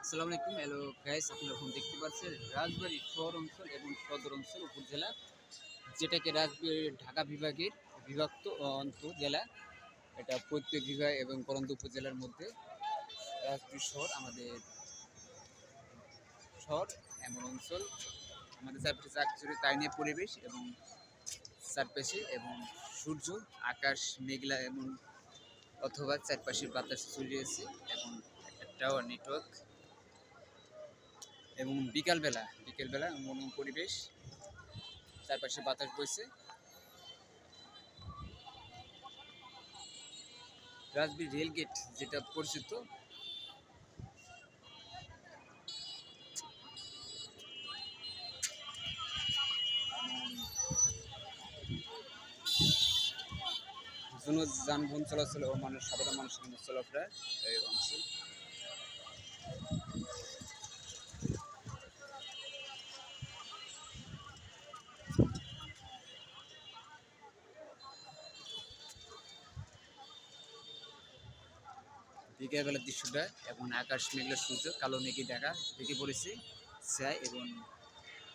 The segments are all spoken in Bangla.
আসসালামু আলাইকুম। হ্যালো গাইস, আপনারা এখন দেখতে পাচ্ছেন রাজবাড়ী শহর অঞ্চল এবং সদর অঞ্চল উপজেলা, যেটাকে রাজবাড়ী ঢাকা বিভাগের বিভক্ত জেলা। এটা প্রত্যেক বিভাগ এবং করন্দ উপজেলার মধ্যে রাজবাড়ী শহর আমাদের শহর এমন অঞ্চল। আমাদের চারপাশে চাকচুরি তাই নিয়ে পরিবেশ এবং চারপাশে এবং সূর্য, আকাশ মেঘলা এমন অথবা চারপাশের বাতাস ছড়িয়েছে এবং একটা টাওয়ার নেটওয়ার্ক এবং বিকেলবেলা মনোরম পরিবেশ, চারপাশে বাতাস বইছে। রাজবাড়ী রেলগেট যেটা পরিচিত, যানবাহন চলাচল ও সাধারণ মানুষের চলাফেরা এই অঞ্চল। বিকেলবেলার দৃশ্যটা এবং আকাশ মেঘলা, সূর্য কালো মেঘে ঢেকে পড়েছে ছায় এবং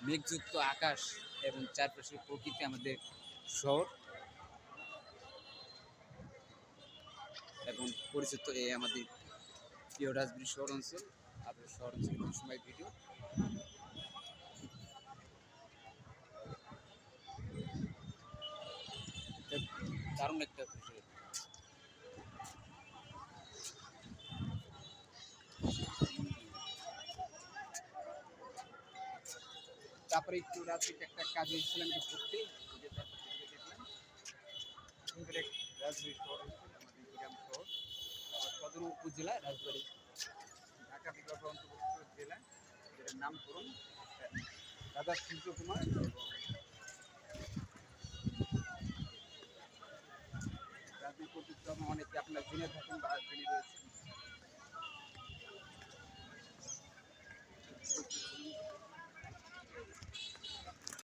মেঘযুক্ত আকাশ এবং চারপাশের প্রকৃতি আমাদের শহর এবং পরিচিত এই আমাদের প্রিয় রাজবাড়ী শহর অঞ্চল। আপনার শহর অঞ্চলে কিছু সময় ভিডিও দারুণ একটা বিষয়। তারপরে একটু রাত্রে একটা কাজে এসেছিলাম একটু ঘুরতে, যে চারপাশে ঘুরে দেখলাম সুন্দর এক রাজবাড়ী শহর অঞ্চল, আমাদের গ্রাম শহর সদর উপজেলা রাজবাড়ী ঢাকা বিভাগ অন্তর্ভুক্ত জেলা, যেটার নামকরণ দাদা সূর্যকুমার এবং রাজনীতি কর্তৃত্ব অনেকে আপনার জেনে থাকেন বা জেনে রয়েছে।